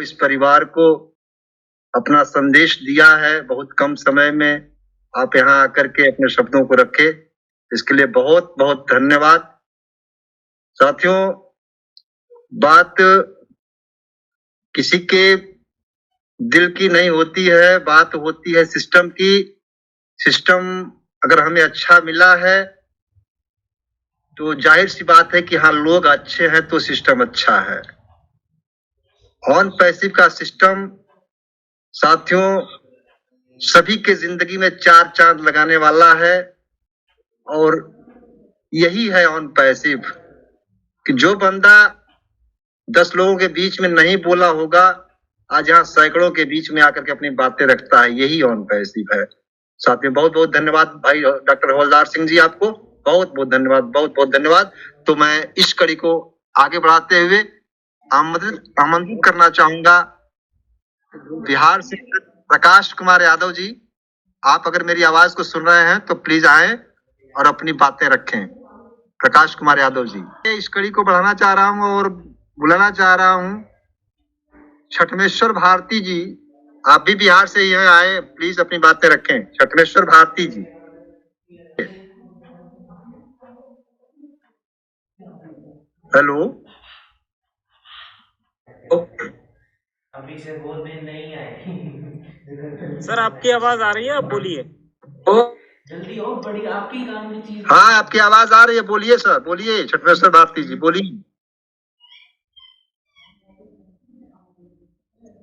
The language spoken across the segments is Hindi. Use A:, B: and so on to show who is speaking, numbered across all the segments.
A: इस परिवार को अपना संदेश दिया है। बहुत कम समय में आप यहाँ आकर के अपने शब्दों को रखे, इसके लिए बहुत बहुत धन्यवाद। साथियों, बात किसी के दिल की नहीं होती है, बात होती है सिस्टम की। सिस्टम अगर हमें अच्छा मिला है तो जाहिर सी बात है कि हाँ, लोग अच्छे हैं तो सिस्टम अच्छा है। ऑन पैसिव का सिस्टम साथियों सभी के जिंदगी में चार चांद लगाने वाला है, और यही है ऑन पैसिव कि जो बंदा 10 लोगों के बीच में नहीं बोला होगा, आज यहाँ सैकड़ों के बीच में आकर के अपनी बातें रखता है। यही ऑन पैसिव है। साथियों, बहुत बहुत धन्यवाद भाई डॉक्टर हवलदार सिंह जी, आपको बहुत बहुत धन्यवाद, बहुत बहुत धन्यवाद। तो मैं इस कड़ी को आगे बढ़ाते हुए आमंत्रित करना चाहूंगा बिहार से प्रकाश कुमार यादव जी। आप अगर मेरी आवाज को सुन रहे हैं तो प्लीज आए और अपनी बातें रखें। प्रकाश कुमार यादव जी, इस कड़ी को बढ़ाना चाह रहा हूं और बुलाना चाह रहा हूं छठमेश्वर भारती जी। आप भी बिहार से ही आए, प्लीज अपनी बातें रखें। छठमेश्वर भारती जी, हेलो।
B: अभी से 2 दिन नहीं आए।
C: सर आपकी आवाज आ रही है, आप बोलिए।
B: जल्दी हो, बड़ी आपकी काम की चीज।
A: हाँ, आपकी आवाज आ रही है, बोलिए सर, बोलिए छठमेश्वर भारती जी, बोलिए।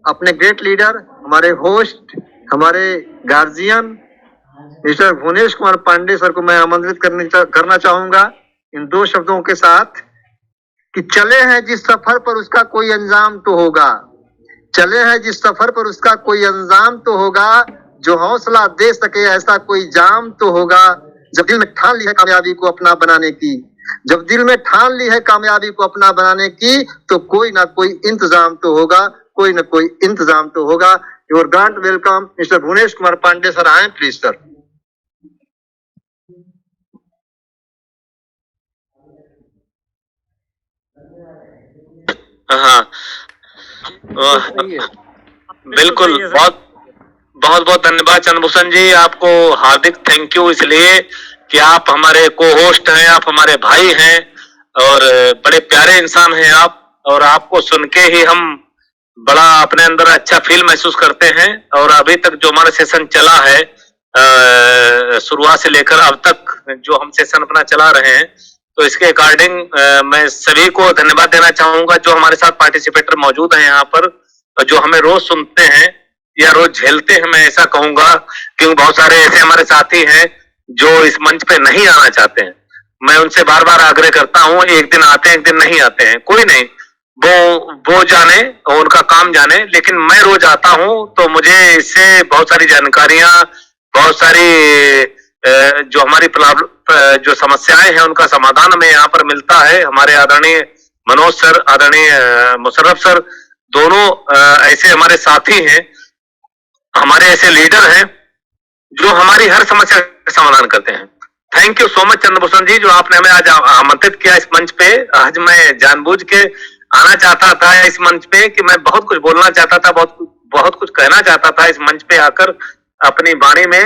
A: अपने ग्रेट लीडर, हमारे होस्ट, हमारे guardian mister Bhuvnesh Kumar Pandey sir को मैं आमंत्रित करना चाहूंगा इन 2 शब्दों के साथ कि चले हैं जिस सफर पर उसका कोई अंजाम तो होगा, चले हैं जिस सफर पर उसका कोई अंजाम तो होगा, जो हौसला दे सके ऐसा कोई जाम तो होगा। जब दिल में ठान ली है कामयाबी को अपना बनाने की, जब दिल में ठान ली है कामयाबी को अपना बनाने की, तो कोई ना कोई इंतजाम तो होगा, कोई ना कोई इंतजाम तो होगा। Your grant welcome mister Bhuvnesh Kumar Pandey sir, आए प्लीज सर।
D: हाँ, बिल्कुल, बहुत बहुत बहुत धन्यवाद चंद्रभूषण जी, आपको हार्दिक थैंक यू इसलिए कि आप हमारे को होस्ट हैं, आप हमारे भाई हैं और बड़े प्यारे इंसान हैं आप, और आपको सुन के ही हम बड़ा अपने अंदर अच्छा फील महसूस करते हैं। और अभी तक जो हमारा सेशन चला है, शुरुआत से लेकर अब तक जो हम सेशन अपना चला रहे हैं, तो इसके अकॉर्डिंग मैं सभी को धन्यवाद देना चाहूंगा जो हमारे साथ पार्टिसिपेटर मौजूद हैं यहाँ पर, और जो हमें रोज सुनते हैं या रोज झेलते हैं, मैं ऐसा कहूंगा, क्योंकि बहुत सारे ऐसे हमारे साथी हैं जो इस मंच पे नहीं आना चाहते हैं। मैं उनसे बार बार आग्रह करता हूँ, एक दिन आते हैं, एक दिन नहीं आते हैं, कोई नहीं, वो जाने, उनका काम जाने, लेकिन मैं रोज आता हूँ तो मुझे इससे बहुत सारी जानकारियां, बहुत सारी जो हमारी जो समस्याएं हैं उनका समाधान हमें यहाँ पर मिलता है। हमारे आदरणीय मनोज सर, आदरणीय मुशर्रफ सर, दोनों ऐसे हमारे साथी हैं, हमारे ऐसे लीडर हैं जो हमारी हर समस्या का समाधान करते हैं। Thank you so much Chandrabhushan ji, जो आपने हमें आज आमंत्रित किया इस मंच पे। आज मैं जानबूझ के आना चाहता था इस मंच पे कि मैं बहुत कुछ बोलना चाहता था, बहुत कुछ कहना चाहता था इस मंच पे आकर अपनी वाणी में।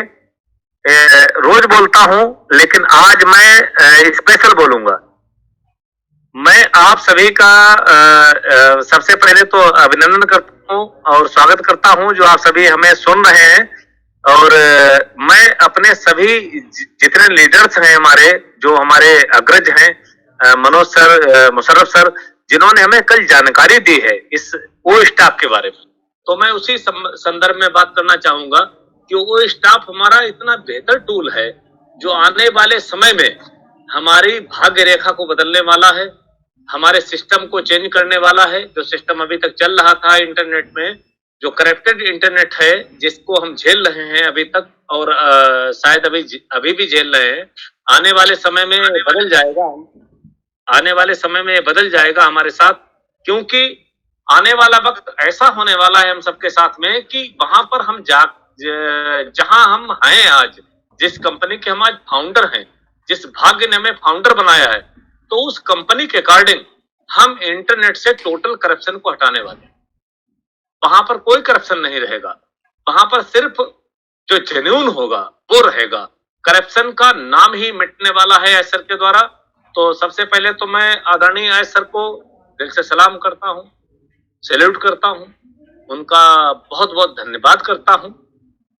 D: रोज बोलता हूं, लेकिन आज मैं स्पेशल बोलूंगा। मैं आप सभी का सबसे पहले तो अभिनंदन करता हूं और स्वागत करता हूं जो आप सभी हमें सुन रहे हैं। और मैं अपने सभी जितने लीडर्स हैं हमारे, जो हमारे अग्रज हैं, मनोज सर, मुशर्रफ सर, जिन्होंने हमें कल जानकारी दी है इस वो स्टाफ के बारे में, तो मैं उसी संदर्भ में बात करना चाहूंगा कि वो स्टाफ हमारा इतना बेहतर टूल है जो आने वाले समय में हमारी भाग्य रेखा को बदलने वाला है, हमारे सिस्टम को चेंज करने वाला है। जो सिस्टम अभी तक चल रहा था इंटरनेट में, जो करप्टेड इंटरनेट है जिसको हम झेल रहे हैं अभी तक, और शायद अभी भी झेल रहे हैं, आने वाले समय में बदल जाएगा, आने वाले समय में बदल जाएगा हमारे साथ, क्योंकि आने वाला वक्त ऐसा होने वाला है हम सबके साथ में कि वहां पर हम जहां हम हैं आज, जिस कंपनी के हम आज फाउंडर हैं, जिस भाग्य ने हमें फाउंडर बनाया है, तो उस कंपनी के अकॉर्डिंग हम इंटरनेट से टोटल करप्शन को हटाने वाले हैं। वहां पर कोई करप्शन नहीं रहेगा। वहां पर सिर्फ जो जेन्युइन होगा वो रहेगा। करप्शन का नाम ही मिटने वाला है एस सर के द्वारा। तो सबसे पहले तो मैं आदरणीय एस सर को दिल से सलाम करता हूँ, सैल्यूट करता हूँ, उनका बहुत बहुत धन्यवाद करता हूँ।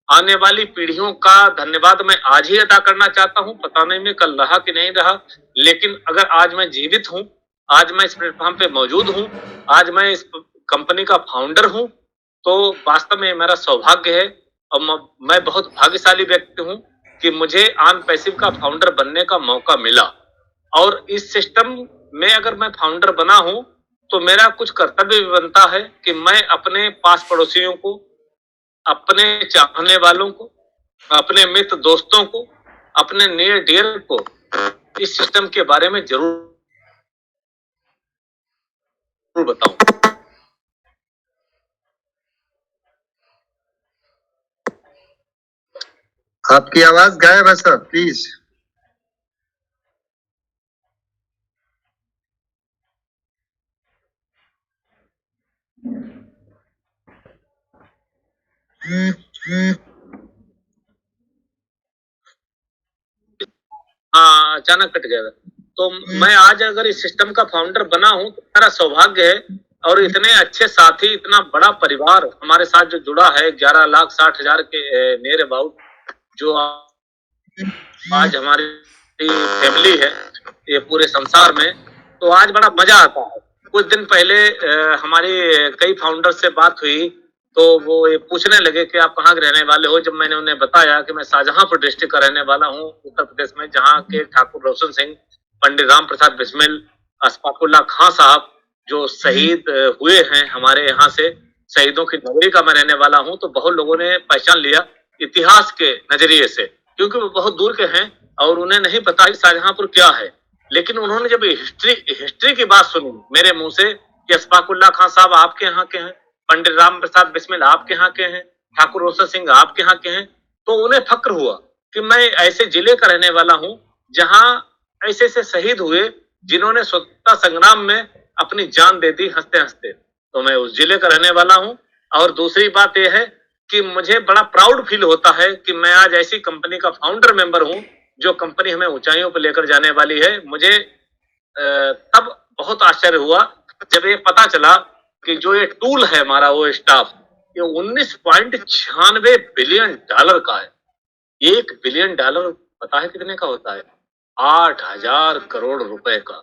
D: आने वाली पीढ़ियों का धन्यवाद मैं आज ही अदा करना चाहता हूँ। पता नहीं मैं कल रहा कि नहीं रहा, लेकिन अगर आज मैं जीवित हूँ, आज मैं इस प्लेटफॉर्म पे मौजूद हूँ, आज मैं इस कंपनी का फाउंडर हूँ, तो वास्तव में मेरा सौभाग्य है और मैं बहुत भाग्यशाली व्यक्ति हूँ कि मुझे ऑन पैसिव का फाउंडर बनने का मौका मिला। और इस सिस्टम में अगर मैं फाउंडर बना हूँ तो मेरा कुछ कर्तव्य भी बनता है कि मैं अपने पास पड़ोसियों को, अपने चाहने वालों को, अपने मित्र दोस्तों को, अपने नियर डियर को इस सिस्टम के बारे में जरूर बताऊं।
A: आपकी आवाज गायब है सर, प्लीज।
D: हाँ, अचानक कट गया। तो मैं आज अगर इस सिस्टम का फाउंडर बना हूं तो मेरा सौभाग्य है। और इतने अच्छे साथी, इतना बड़ा परिवार हमारे साथ जो जुड़ा है, 11,60,000 के नियर अबाउट जो आज हमारी फैमिली है ये पूरे संसार में, तो आज बड़ा मजा आता है। कुछ दिन पहले हमारी कई फाउंडर से बात हुई तो वो ये पूछने लगे कि आप कहाँ के रहने वाले हो। जब मैंने उन्हें बताया कि मैं शाहजहांपुर डिस्ट्रिक्ट का रहने वाला हूँ, उत्तर प्रदेश में, जहाँ के ठाकुर रोशन सिंह, पंडित राम प्रसाद बिस्मिल, अशफाकुल्ला खां साहब जो शहीद हुए हैं हमारे यहाँ से, शहीदों की नगरी का मैं रहने वाला हूँ, तो बहुत लोगों ने पहचान लिया इतिहास के नजरिए से, क्योंकि वो बहुत दूर के हैं और उन्हें नहीं पता कि शाहजहांपुर क्या है। लेकिन उन्होंने जब हिस्ट्री की बात सुनी मेरे मुंह से कि अशफाकुल्ला खां साहब आपके यहाँ के हैं, पंडित राम प्रसाद बिस्मिल आपके यहाँ के हैं, ठाकुर रोशन सिंह आपके यहाँ के हैं, तो उन्हें फक्र हुआ कि मैं ऐसे जिले का रहने वाला हूँ जहाँ ऐसे ऐसे शहीद हुए जिन्होंने स्वतंत्रता संग्राम में अपनी जान दे दी हंसते हंसते। तो मैं उस जिले का रहने वाला हूँ। और दूसरी बात यह है कि मुझे बड़ा प्राउड फील होता है कि मैं आज ऐसी कंपनी का फाउंडर मेंबर हूँ जो कंपनी हमें ऊंचाइयों पर लेकर जाने वाली है। मुझे तब बहुत आश्चर्य हुआ जब ये पता चला कि जो ये टूल है हमारा, वो स्टाफ, ये 19.96 बिलियन डॉलर का है। 1 बिलियन डॉलर पता है कितने का होता है? 8,000 करोड़ रुपए का।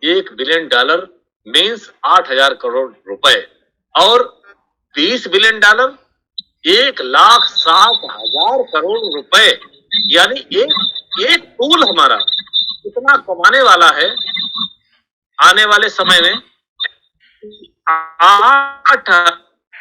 D: 1 बिलियन डॉलर मीन्स 8,000 करोड़ रुपए। और 20 बिलियन डॉलर 1,60,000 करोड़ रुपए। यानी एक टूल हमारा इतना कमाने वाला है आने वाले समय में।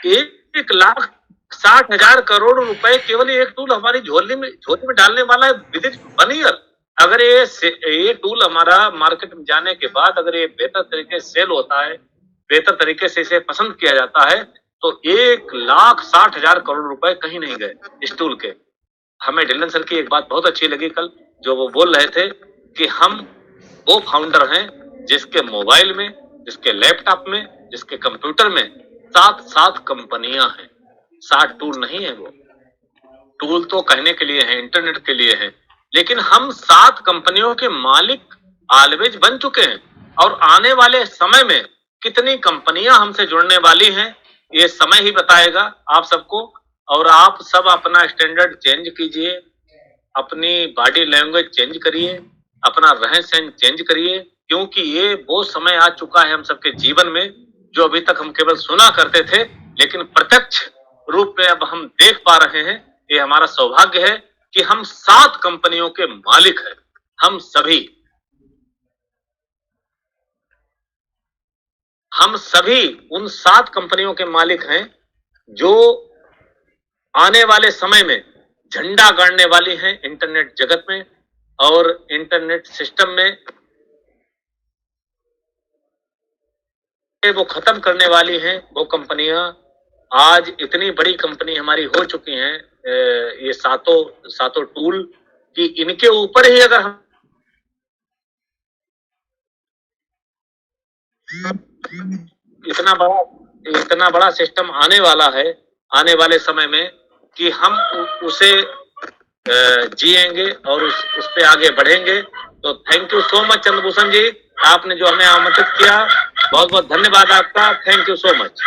D: 1,60,000 करोड़ रुपए केवल एक टूल हमारी झोली में डालने वाला है विद इन 1 ईयर। अगर ये टूल हमारा मार्केट में जाने के बाद अगर ये बेहतर तरीके से सेल होता है, बेहतर तरीके से इसे पसंद किया जाता है, तो 1,60,000 करोड़ रुपए कहीं नहीं गए इस टूल के। हमें ढिल्लन सर की एक बात बहुत अच्छी लगी कल, जो वो बोल रहे थे कि हम वो फाउंडर हैं जिसके मोबाइल में, जिसके लैपटॉप में, जिसके कंप्यूटर में 7 कंपनियां हैं। 7 टूल नहीं है वो। टूल तो कहने के लिए है, इंटरनेट के लिए है, लेकिन हम 7 कंपनियों के मालिक ऑलवेज बन चुके हैं। और आने वाले समय में कितनी कंपनियां हमसे जुड़ने वाली हैं ये समय ही बताएगा आप सबको। और आप सब अपना स्टैंडर्ड चेंज कीजिए, अपनी बॉडी लैंग्वेज चेंज करिए, अपना रहन सहन चेंज करिए, क्योंकि ये वो समय आ चुका है हम सबके जीवन में जो अभी तक हम केवल सुना करते थे, लेकिन प्रत्यक्ष रूप में अब हम देख पा रहे हैं। ये हमारा सौभाग्य है कि हम 7 कंपनियों के मालिक हैं। हम सभी उन 7 कंपनियों के मालिक हैं जो आने वाले समय में झंडा गाड़ने वाली हैं इंटरनेट जगत में और इंटरनेट सिस्टम में। वो खत्म करने वाली हैं वो कंपनियां। आज इतनी बड़ी कंपनी हमारी हो चुकी हैं ये सातों टूल, कि इनके ऊपर ही अगर हम इतना बड़ा इतना बड़ा सिस्टम आने वाला है आने वाले समय में कि हम उसे जिएंगे और उस पे आगे बढ़ेंगे। तो thank you so much Chandrabhushan ji, आपने जो हमें आमंत्रित किया, बहुत बहुत धन्यवाद आपका, थैंक यू सो मच।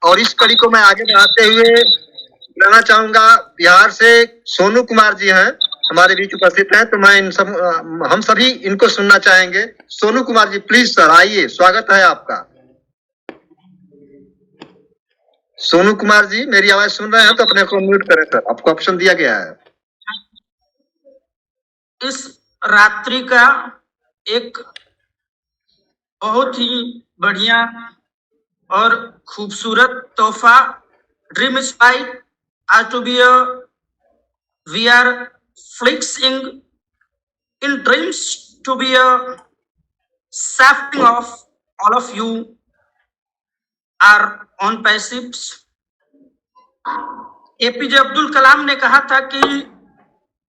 A: और इस कड़ी को मैं आगे बढ़ाते हुए कहना चाहूंगा, बिहार से सोनू कुमार जी हैं, हमारे बीच उपस्थित हैं, तो मैं हम सभी इनको सुनना चाहेंगे। सोनू कुमार जी प्लीज सर आइए, स्वागत है आपका। सोनू कुमार जी मेरी आवाज सुन रहे हैं तो अपने को म्यूट करें सर, आपको ऑप्शन दिया गया है।
E: इस रात्रि का एक बहुत ही बढ़िया और खूबसूरत तोहफा ड्रीम स्पाइट आर्टोबिया we are flexing in dreams to be a shafting of all of you are on passives। APJ Abdul Kalam ने कहा था कि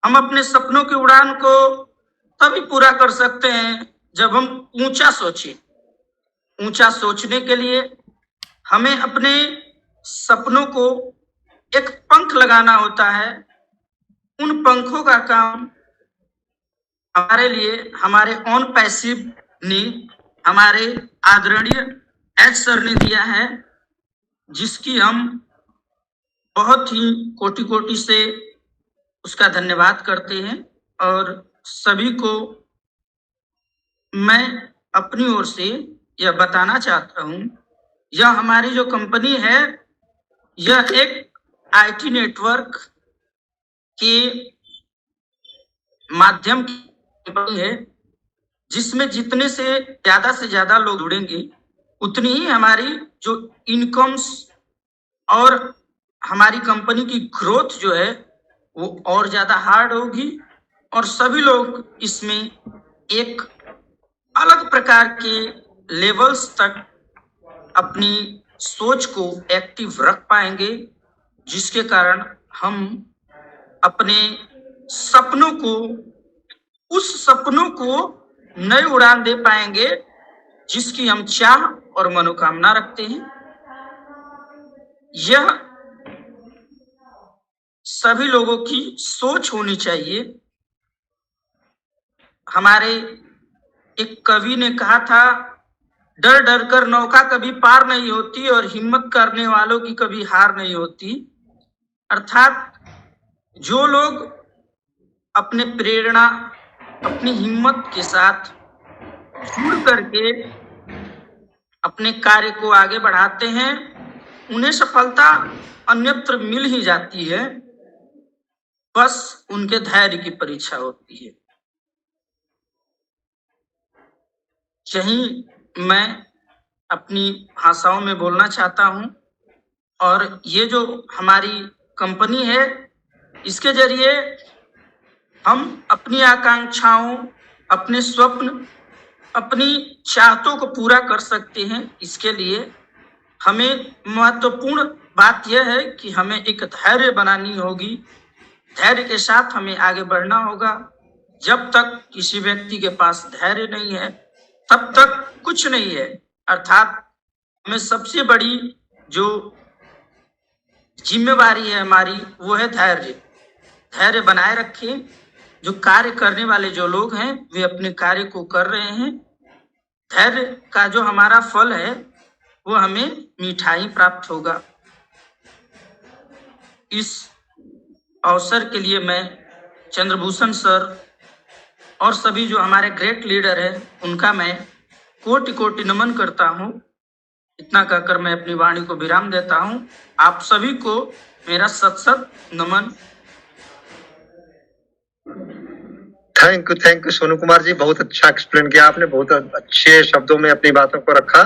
E: हम अपने सपनों की उड़ान को तभी पूरा कर सकते हैं जब हम ऊंचा सोचें। ऊंचा सोचने के लिए हमें अपने सपनों को एक पंख लगाना होता है। उन पंखों का काम हमारे लिए हमारे ऑन पैसिव ने हमारे आदरणीय एच सर ने दिया है, जिसकी हम बहुत ही कोटि कोटि से उसका धन्यवाद करते हैं। और सभी को मैं अपनी ओर से यह बताना चाहता हूं, यह हमारी जो कंपनी है यह एक आईटी नेटवर्क के माध्यम की कंपनी है, जिसमें जितने से ज्यादा लोग जुड़ेंगे उतनी ही हमारी जो इनकम्स और हमारी कंपनी की ग्रोथ जो है वो और ज्यादा हार्ड होगी। और सभी लोग इसमें एक अलग प्रकार के लेवल्स तक अपनी सोच को एक्टिव रख पाएंगे, जिसके कारण हम अपने सपनों को उस सपनों को नई उड़ान दे पाएंगे जिसकी हम चाह और मनोकामना रखते हैं। यह सभी लोगों की सोच होनी चाहिए। हमारे एक कवि ने कहा था, डर डर कर नौका कभी पार नहीं होती और हिम्मत करने वालों की कभी हार नहीं होती। अर्थात जो लोग अपने प्रेरणा अपनी हिम्मत के साथ जुड़ करके अपने कार्य को आगे बढ़ाते हैं, उन्हें सफलता अन्यत्र मिल ही जाती है, बस उनके धैर्य की परीक्षा होती है। यही मैं अपनी भाषाओं में बोलना चाहता हूं। और ये जो हमारी कंपनी है, इसके जरिए हम अपनी आकांक्षाओं, अपने स्वप्न, अपनी चाहतों को पूरा कर सकते हैं। इसके लिए हमें महत्वपूर्ण बात यह है कि हमें एक धैर्य बनानी होगी। धैर्य के साथ हमें आगे बढ़ना होगा। जब तक किसी व्यक्ति के पास धैर्य नहीं है तब तक कुछ नहीं है। अर्थात हमें सबसे बड़ी जो जिम्मेवारी है हमारी वो है धैर्य। धैर्य बनाए रखें। जो कार्य करने वाले जो लोग हैं वे अपने कार्य को कर रहे हैं। धैर्य का जो हमारा फल है वो हमें मिठाई प्राप्त होगा। इस अवसर के लिए मैं चंद्रभूषण सर और सभी जो हमारे ग्रेट लीडर हैं उनका मैं कोटि कोटि नमन करता हूं। इतना कहकर मैं अपनी वाणी को विराम देता हूं। आप सभी को मेरा सत सत नमन।
A: थैंक यू सोनू कुमार जी, बहुत अच्छा एक्सप्लेन किया आपने, बहुत अच्छे शब्दों में अपनी बातों को रखा।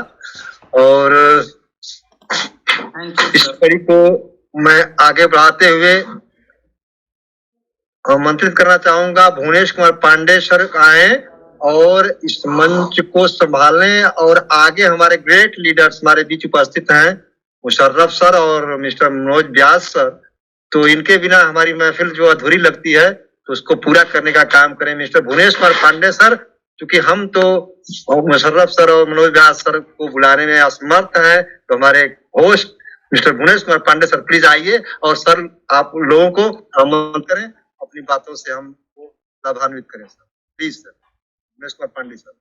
A: और इस कड़ी को मैं आगे बढ़ाते हुए आमंत्रित करना चाहूंगा, भुवनेश कुमार पांडे सर आए और इस मंच को संभालने। और आगे हमारे ग्रेट लीडर्स हमारे बीच उपस्थित हैं, मुशर्रफ सर और मिस्टर मनोज व्यास सर। तो इनके बिना हमारी महफिल जो अधूरी लगती है तो उसको पूरा करने का काम करें। मिस्टर भुवनेश कुमार पांडे सर, क्योंकि हम तो मुशर्रफ सर और मनोज व्यास सर को बुलाने में असमर्थ है, तो हमारे host mister Bhuvnesh Kumar Pandey sir please आइए और सर आप लोगों को आमंत्रित करें, अपनी बातों से हमको लाभान्वित करें sir, please sir Bhuvnesh Kumar Pandey sir.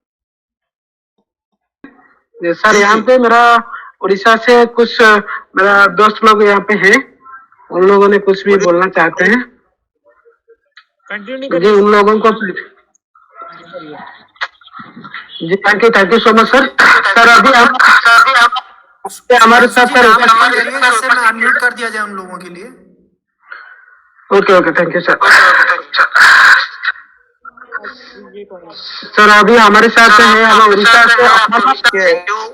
F: Sir यहाँ पे मेरा उड़ीसा से कुछ मेरा दोस्त लोग यहाँ पे हैं, उन लोगों ने कुछ भी बोलना चाहते हैं
C: कंटिन्यू
F: जी, उन लोगों को जी thank you so much sir. Sir अभी हम हमारे साथ सर
G: अनम्यूट कर दिया जाए उन लोगों के लिए।
F: Okay thank you sir. Sir अभी हमारे साथ है हम उड़ीसा से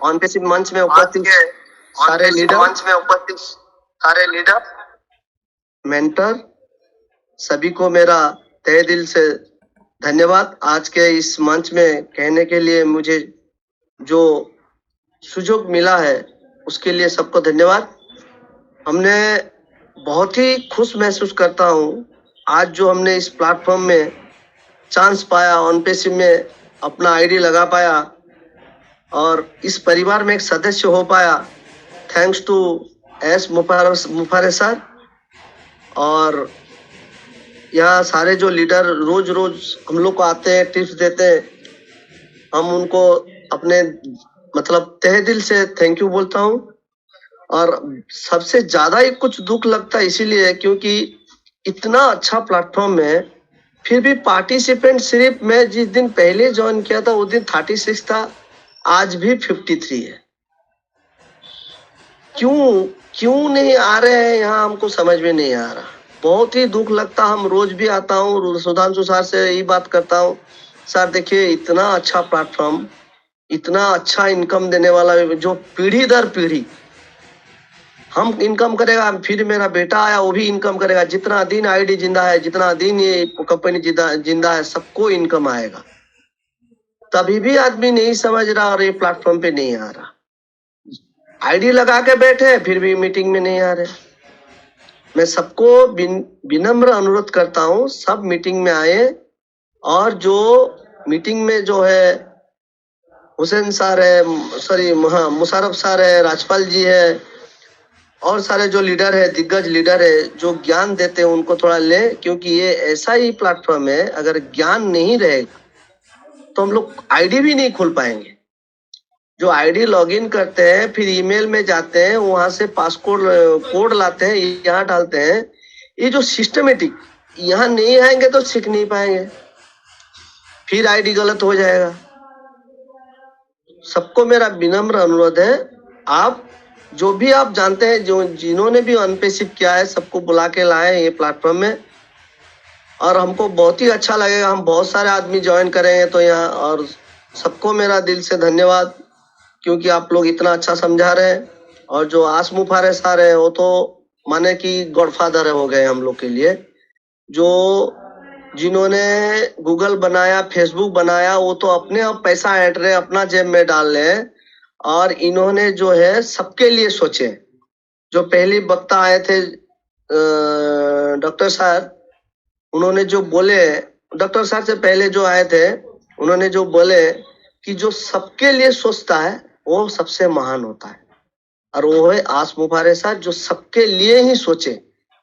H: ऑन पेसिव मंच में उपस्थित सारे लीडर मेंटर सभी को मेरा तहे दिल से धन्यवाद। आज के इस मंच में कहने के लिए मुझे जो सुयोग मिला है उसके लिए सबको धन्यवाद। हमने बहुत ही खुश महसूस करता हूँ आज जो हमने इस प्लेटफॉर्म में चांस पाया, ऑन पेसिव में अपना आईडी लगा पाया और इस परिवार में एक सदस्य हो पाया, थैंक्स टू एस मुफारे सर। और यहाँ सारे जो लीडर रोज हम लोग को आते हैं, टिप्स देते हैं, हम उनको अपने मतलब तहे दिल से थैंक यू बोलता हूँ। और सबसे ज्यादा ही कुछ दुख लगता है इसीलिए क्योंकि इतना अच्छा प्लेटफॉर्म है, फिर भी पार्टिसिपेंट सिर्फ मैं जिस दिन पहले ज्वाइन किया था उस दिन 36 था, आज भी 53 है। क्यों नहीं आ रहे हैं यहाँ, हमको समझ में नहीं आ रहा। बहुत ही दुख लगता। हम रोज भी आता हूँ, सुधांशु सर से यही बात करता हूँ, सर देखिए इतना अच्छा प्लेटफॉर्म, इतना अच्छा इनकम देने वाला, जो पीढ़ी दर पीढ़ी हम इनकम करेगा, फिर मेरा बेटा आया वो भी इनकम करेगा। जितना दिन आईडी जिंदा है, जितना दिन ये कंपनी जिंदा है, सबको इनकम आएगा। तभी भी आदमी नहीं समझ रहा और ये प्लेटफॉर्म पे नहीं आ रहा। आईडी लगा के बैठे फिर भी मीटिंग में नहीं आ रहे। मैं सबको विनम्र अनुरोध करता हूँ सब मीटिंग में आए और जो मीटिंग में जो है हुसैन सर है, सॉरी मुशर्रफ सर है, राजपाल जी है और सारे जो लीडर है, दिग्गज लीडर है, जो ज्ञान देते हैं उनको थोड़ा ले, क्योंकि ये ऐसा ही प्लेटफॉर्म है अगर ज्ञान नहीं रहेगा तो हम लोग आईडी भी नहीं खोल पाएंगे। जो आईडी लॉगिन करते हैं फिर ईमेल में जाते हैं, वहां से पासकोड कोड लाते हैं, यहाँ डालते हैं, ये जो सिस्टमेटिक यहाँ नहीं आएंगे तो सीख नहीं पाएंगे, फिर आईडी गलत हो जाएगा। सबको मेरा विनम्र अनुरोध है, आप जो भी आप जानते हैं, जो जिन्होंने भी अनपेसिव किया है, सबको बुला के लाए ये प्लेटफॉर्म में और हमको बहुत ही अच्छा लगेगा। हम बहुत सारे आदमी ज्वाइन करेंगे तो यहाँ, और सबको मेरा दिल से धन्यवाद क्योंकि आप लोग इतना अच्छा समझा रहे हैं। और जो आस मुफारे सर है वो तो माने कि गॉडफादर हो गए हम लोग के लिए। जो जिन्होंने गूगल बनाया, फेसबुक बनाया, वो तो अपने आप पैसा ऐड रहे, अपना जेब में डाल रहे हैं और इन्होंने जो है सबके लिए सोचे। जो पहली वक्ता आए थे डॉक्टर सर, उन्होंने जो बोले, डॉक्टर सर से पहले जो आए थे उन्होंने जो बोले कि जो सबके लिए सोचता है वो सबसे महान होता है, और वो है आस मुफारे सर जो सबके लिए ही सोचे,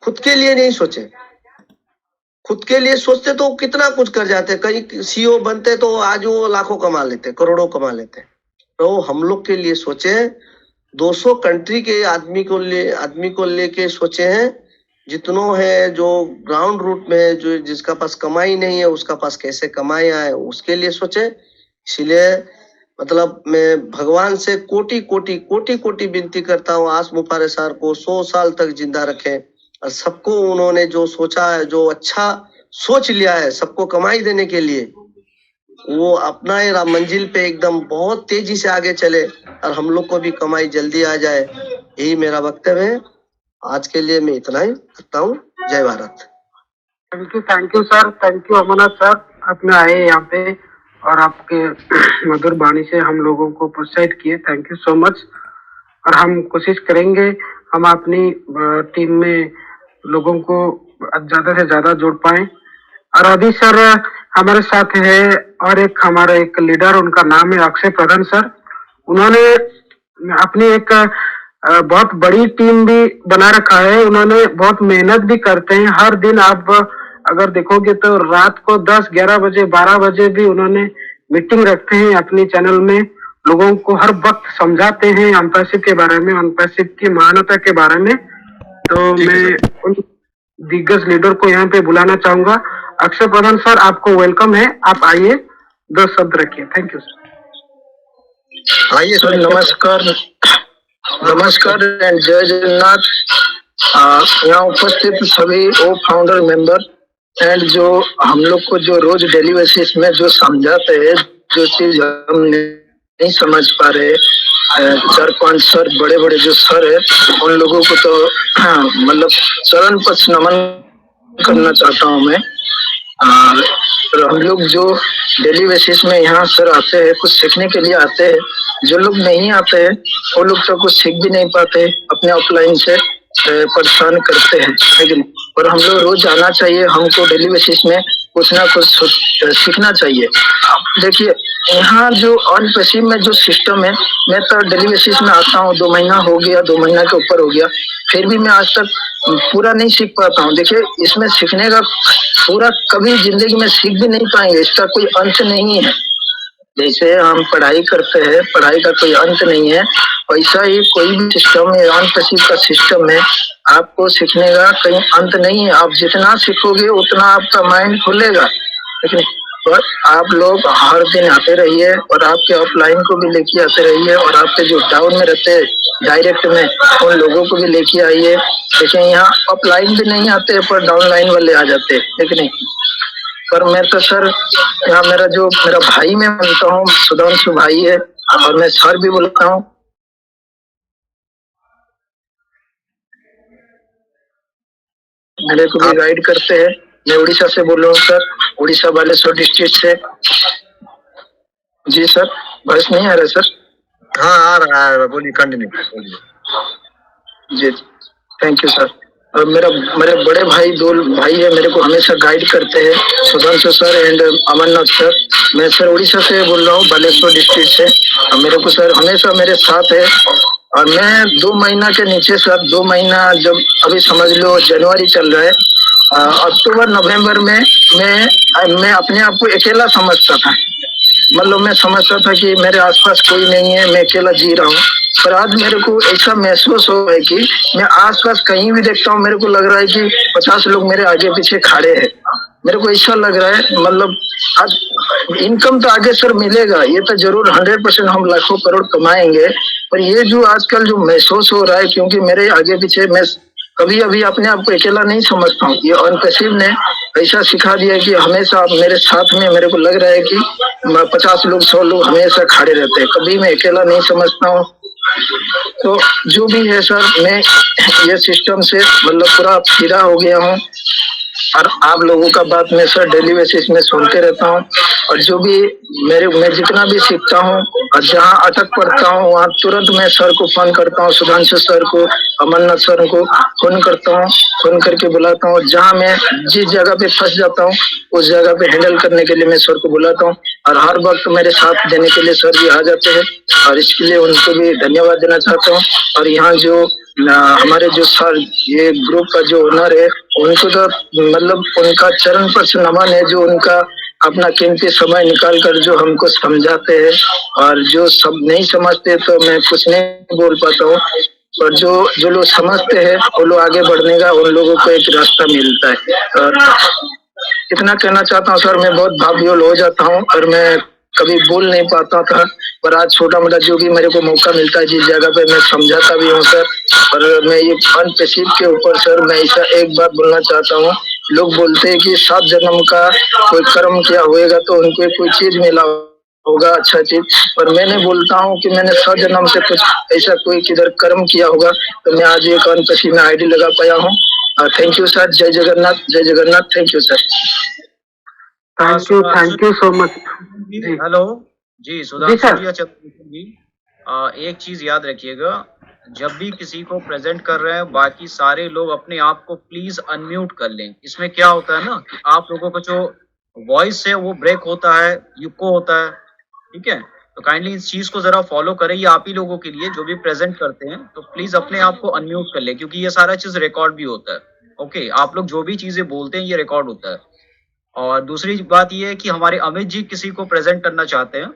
H: खुद के लिए नहीं सोचे। खुद के लिए सोचते तो कितना कुछ कर जाते, कहीं सीईओ बनते तो आज वो लाखों कमा लेते, करोड़ों कमा लेते। तो हम लोग के लिए सोचे, 200 कंट्री के आदमी को लेके सोचे हैं, जितनों है जो ग्राउंड रूट में है, जो जिसका पास कमाई नहीं है उसका पास कैसे कमाई आए उसके लिए सोचे। इसलिए मतलब मैं भगवान से कोटि विनती करता हूँ आस मुफारे सर को 100 साल तक जिंदा रखें और सबको उन्होंने जो सोचा है, जो अच्छा सोच लिया है सबको कमाई देने के लिए, वो अपना ही मंजिल पे एकदम बहुत तेजी से आगे चले और हम लोग को भी कमाई जल्दी आ जाए। यही मेरा वक्तव्य है। आज के लिए मैं इतना ही करता हूँ। जय Bharat.
F: Thank you sir, thank you Amarnath sir, आपने आए यहाँ पे और आपके मधुर वाणी से हम लोगों को प्रोत्साहित किए। Thank you so much. और हम कोशिश करेंगे हम अपनी टीम में लोगों को ज्यादा से ज्यादा जोड़ पाए। और अभी सर हमारे साथ है और एक हमारा एक लीडर, उनका नाम है अक्षय प्रधान सर। उन्होंने अपनी एक बहुत बड़ी टीम भी बना रखा है। उन्होंने बहुत मेहनत भी करते हैं हर दिन। आप अगर देखोगे तो रात को 10, 11 बजे, 12 बजे भी उन्होंने मीटिंग रखते हैं अपनी चैनल में। लोगों को हर वक्त समझाते हैं एम्पैसिव के बारे में, एम्पैसिव की महानता के बारे में। तो मैं उन दिग्गज लीडर को यहाँ पे बुलाना चाहूंगा। अक्षय प्रधान सर, आपको वेलकम है, आप आइए, 2 शब्द रखिए। Thank you sir.
A: आइए
I: सर, नमस्कार नमस्कार एंड जय जगन्नाथ। यहाँ उपस्थित सभी ओ फाउंडर मेंबर एंड जो हम लोग को जो रोज डेली बेसिस में जो समझाते हैं, जो चीज हम नहीं समझ पा रहे, 4-5 सर, बड़े बड़े जो सर है, उन लोगों को तो मतलब चरण पथ नमन करना चाहता हूँ मैं। और हम लोग जो डेली बेसिस में यहाँ सर आते हैं, कुछ सीखने के लिए आते हैं। जो लोग नहीं आते हैं वो लोग तो कुछ सीख भी नहीं पाते, अपने ऑफलाइन से परेशान करते हैं, लेकिन और हम लोग रोज आना चाहिए। हमको डेली बेसिस में कुछ ना कुछ सीखना चाहिए। देखिए, यहाँ जो अनपैसिव में जो सिस्टम है, मैं तो डेली बेसिस में आता हूँ, 2 महीना हो गया, 2 महीना के ऊपर हो गया, फिर भी मैं आज तक पूरा नहीं सीख पाता हूँ। देखिए, इसमें सीखने का पूरा कभी जिंदगी में सीख भी नहीं पाएंगे, इसका कोई अंत नहीं है। जैसे हम पढ़ाई करते हैं, पढ़ाई का कोई अंत नहीं है, वैसा ही कोई भी सिस्टम है, अनपैसिव का सिस्टम है, आपको सीखने का कहीं अंत नहीं है। आप जितना सीखोगे उतना आपका माइंड खुलेगा। लेकिन पर आप लोग हर दिन आते रहिए और आपके ऑफलाइन को भी लेके आते रहिए, और आपके जो डाउन में रहते हैं डायरेक्ट में, उन लोगों को भी लेके आइए। लेकिन यहाँ ऑफलाइन भी नहीं आते पर डाउनलाइन वाले आ जाते हैं, लेकिन नहीं। पर मैं तो सर, यहाँ मेरा भाई मैं बोलता हूँ, सुधांशु भाई है, और मैं सर भी बोलता हूँ। मेरे को भी गाइड करते हैं। मैं उड़ीसा से बोल रहा हूँ सर, उड़ीसा बालेश्वर डिस्ट्रिक्ट से। जी सर, वॉइस नहीं आ रहा सर?
A: हाँ, आ रहा है, बोलिए, कंटिन्यू बोलिए।
I: जी, थैंक यू सर। और मेरे बड़े भाई, 2 भाई है, मेरे को हमेशा गाइड करते हैं, Sudhanshu sir and Amarnath sir. मैं सर उड़ीसा से बोल रहा हूँ, बालेश्वर डिस्ट्रिक्ट से। और मेरे को सर हमेशा मेरे साथ है। और मैं 2 महीना के नीचे सर, 2 महीना, जब अभी समझ लो जनवरी चल रहा है, अक्टूबर नवंबर में मैं अपने आप को अकेला समझता था। मतलब मैं समझता था कि मेरे आसपास कोई नहीं है, मैं अकेला जी रहा हूँ। पर आज मेरे को ऐसा महसूस हो रहा है कि मैं आसपास कहीं भी देखता हूँ, मेरे को लग रहा है कि 50 लोग मेरे आगे पीछे खड़े हैं। मेरे को ऐसा लग रहा है, मतलब आज इनकम तो आगे सर मिलेगा, ये तो जरूर 100% हम लाखों करोड़ कमाएंगे। पर ये जो आजकल जो महसूस हो रहा है, क्योंकि मेरे आगे पीछे मैं कभी अभी अपने आप को अकेला नहीं समझता हूँ। ये अनपैसिव ने ऐसा सिखा दिया कि हमेशा आप मेरे साथ में, मेरे को लग रहा है कि 50 लोग 100 लोग हमेशा खड़े रहते हैं, कभी मैं अकेला नहीं समझता हूँ। तो जो भी है सर, मैं ये सिस्टम से मतलब पूरा फिदा हो गया हूँ। और आप लोगों का बात मैं सर डेली बेसिस में सुनते रहता हूँ। और जो भी मैं जितना भी सीखता हूँ और जहाँ अटक पड़ता हूँ, वहाँ तुरंत मैं सर को फोन करता हूँ, सुधांशु सर को, अमरनाथ सर को फोन करता हूँ, फोन करके बुलाता हूँ। जहाँ मैं जिस जगह पे फंस जाता हूँ, उस जगह पे हैंडल करने के लिए मैं सर को बुलाता हूँ। और हर वक्त मेरे साथ देने के लिए सर भी आ जाते हैं, और इसके लिए उनको भी धन्यवाद देना चाहता हूँ। और यहाँ जो हमारे जो सर, ये ग्रुप का जो ओनर है, उनको तो मतलब उनका चरण पर नमन है, जो उनका अपना कीमती समय निकाल कर जो हमको समझाते हैं। और जो सब नहीं समझते तो मैं कुछ नहीं बोल पाता हूँ, और जो लोग समझते हैं वो लोग आगे बढ़ने का, उन लोगों को एक रास्ता मिलता है। और इतना कहना चाहता हूँ सर, मैं बहुत भावुक हो जाता हूँ, और मैं कभी बोल नहीं पाता था, पर आज छोटा मोटा जो भी मेरे को मौका मिलता है, जिस जगह पे मैं समझाता भी हूँ सर। और मैं ये अनपैसिव के ऊपर सर, मैं ऐसा एक बात बोलना चाहता हूँ। लोग बोलते हैं कि 7 जन्म का कोई कर्म किया होएगा तो उनको कोई चीज मिला होगा, अच्छा चीज। पर मैंने बोलता हूँ कि मैंने 7 जन्म से कुछ ऐसा कोई किधर कर्म किया होगा, तो मैं आज एक अनपैसिव में आईडी लगा पाया हूँ। थैंक यू सर, जय जगन्नाथ, जय Jagannath, thank you sir.
F: Thank you so much.
C: Hello ji, Sudhanshu ji, Chandrabhushan ji, एक चीज याद रखिएगा, जब भी किसी को प्रेजेंट कर रहे हैं, बाकी सारे लोग अपने आप को प्लीज अनम्यूट कर लें। इसमें क्या होता है ना, कि आप लोगों को जो वॉइस से वो ब्रेक होता है, इको होता है, ठीक है। तो काइंडली इस चीज को जरा फॉलो करें, ये आप ही लोगों के लिए जो भी प्रेजेंट करते हैं, तो प्लीज अपने आप को अनम्यूट कर ले, क्योंकि ये सारा चीज रिकॉर्ड भी होता है। ओके, आप लोग जो भी चीजें बोलते हैं ये रिकॉर्ड होता है। और दूसरी बात ये है कि हमारे अमित जी किसी को प्रेजेंट करना चाहते हैं,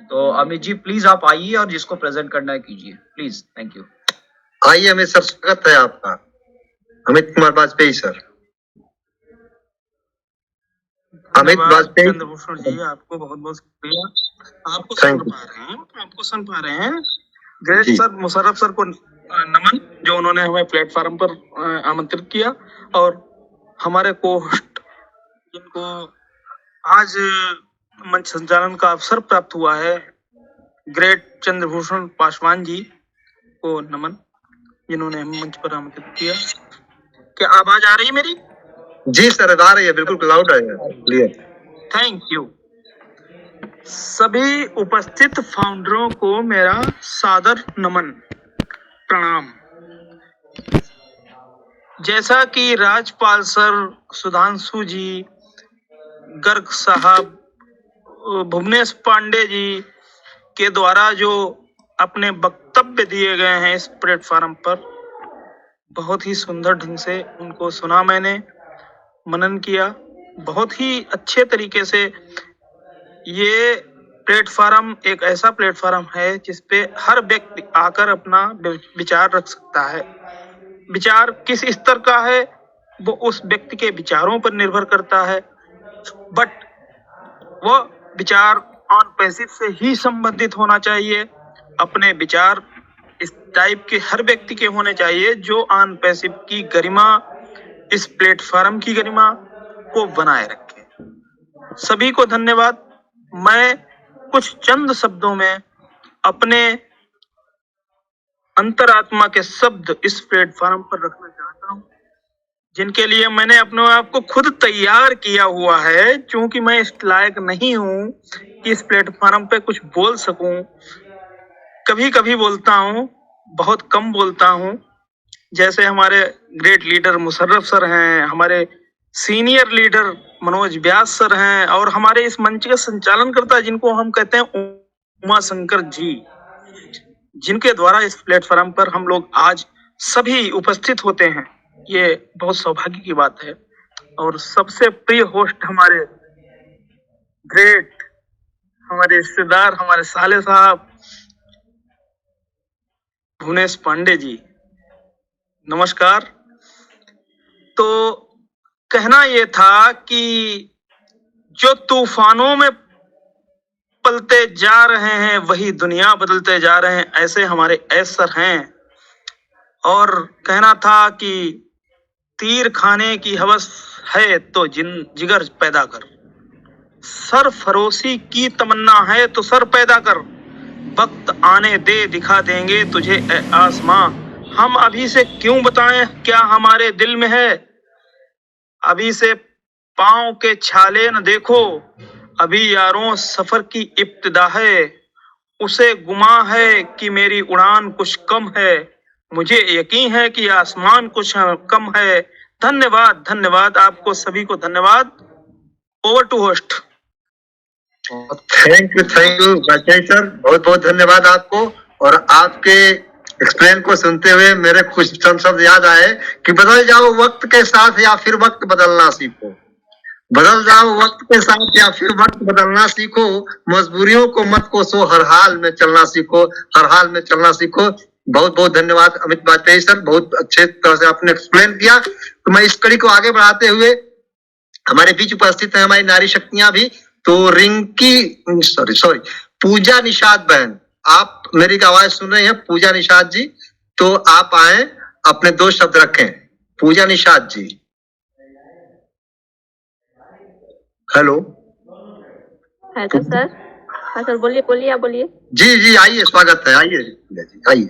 C: तो अमित जी प्लीज आप आइए और जिसको प्रेजेंट करना है कीजिए प्लीज। Thank you.
A: आइए अमित सर, स्वागत है आपका। अमित कुमार वाजपेयी सर। अमित वाजपेयी
F: चंद्रभूषण जी, आपको बहुत बहुत शुक्रिया। आपको
A: Thank
F: सुन
A: you.
F: पा रहे हैं, आपको सुन पा रहे हैं। ग्रेट
A: जी।
F: सर, मुशर्रफ सर को नमन, जो उन्होंने हमें प्लेटफॉर्म पर आमंत्रित किया, और हमारे को होस्ट जिनको आज मंच संचालन का अवसर प्राप्त हुआ है, ग्रेट चंद्रभूषण पासवान जी को नमन, जिन्होंने हमें मंच पर आमंत्रित किया। क्या आवाज आ रही है मेरी?
A: जी सर, आ रही है, बिल्कुल क्लाउड है, क्लियर।
F: Thank you. सभी उपस्थित फाउंडरों को मेरा सादर नमन, प्रणाम। जैसा कि राजपाल सर, सुधांशु जी, गर्ग साहब, भुवनेश पांडे जी के द्वारा जो अपने वक्तव्य दिए गए हैं इस प्लेटफॉर्म पर, बहुत ही सुंदर ढंग से उनको सुना, मैंने मनन किया। बहुत ही अच्छे तरीके से ये प्लेटफॉर्म एक ऐसा प्लेटफॉर्म है जिसपे हर व्यक्ति आकर अपना विचार रख सकता है। विचार किस स्तर का है वो उस व्यक्ति के विचारों पर निर्भर करता है, बट वो विचार ऑन पैसिव से ही संबंधित होना चाहिए। अपने विचार इस टाइप के हर व्यक्ति के होने चाहिए जो ऑन पैसिव की गरिमा, इस प्लेटफॉर्म की गरिमा को बनाए रखे। सभी को धन्यवाद। मैं कुछ चंद शब्दों में अपने अंतरात्मा के शब्द इस प्लेटफॉर्म पर रखना चाहता हूँ, जिनके लिए मैंने अपने आप को खुद तैयार किया हुआ है, क्योंकि मैं इस लायक नहीं हूँ कि इस प्लेटफॉर्म पे कुछ बोल सकूं। कभी कभी बोलता हूँ, बहुत कम बोलता हूँ। जैसे हमारे ग्रेट लीडर मुशर्रफ सर हैं, हमारे senior leader Manoj Vyas sir हैं, और हमारे इस मंच का संचालन करता जिनको हम कहते हैं उमा शंकर जी, जिनके द्वारा इस प्लेटफॉर्म पर हम लोग आज सभी उपस्थित होते हैं, ये बहुत सौभाग्य की बात है। और सबसे प्रिय होस्ट हमारे ग्रेट, हमारे रिश्तेदार, हमारे साले साहब भुवनेश पांडे जी, नमस्कार। तो कहना ये था कि जो तूफानों में पलते जा रहे हैं वही दुनिया बदलते जा रहे हैं, ऐसे हमारे ऐसर हैं। और कहना था कि तीर खाने की हवस है तो जिगर पैदा कर, सरफरोशी की तमन्ना है तो सर पैदा कर, वक्त आने दे दिखा देंगे तुझे ए आसमां। हम अभी से क्यों बताएं क्या हमारे दिल में है, अभी से पांव के छाले न देखो, अभी यारों सफर की इब्तिदा है, उसे गुमा है कि मेरी उड़ान कुछ कम है, मुझे यकीन है कि आसमान कुछ कम है। धन्यवाद, धन्यवाद आपको सभी को, धन्यवाद। Over to host.
A: Thank you Vajpayee sir, बहुत बहुत धन्यवाद आपको। और आपके एक्सप्लेन को सुनते हुए मेरे कुछ चंद शब्द याद आए कि बदल जाओ वक्त के साथ या फिर वक्त बदलना सीखो। बदल जाओ वक्त के साथ या फिर वक्त बदलना सीखो, मजबूरियों को मत कोसो, हर हाल में चलना सीखो, हर हाल में चलना सीखो। बहुत बहुत धन्यवाद अमित वाजपेयी सर, बहुत अच्छे तरह से आपने एक्सप्लेन किया। तो मैं इस कड़ी को आगे बढ़ाते हुए, हमारे बीच उपस्थित है हमारी नारी शक्तियां भी। तो रिंकी सॉरी पूजा निषाद बहन, आप मेरी आवाज सुन रहे हैं? पूजा निषाद जी, तो आप आए, अपने 2 शब्द रखें। पूजा Nishad ji, hello.
J: Hello sir. हाँ सर, बोलिए बोलिए, आप बोलिए।
A: जी जी आइए, स्वागत है, आइए जी आइए।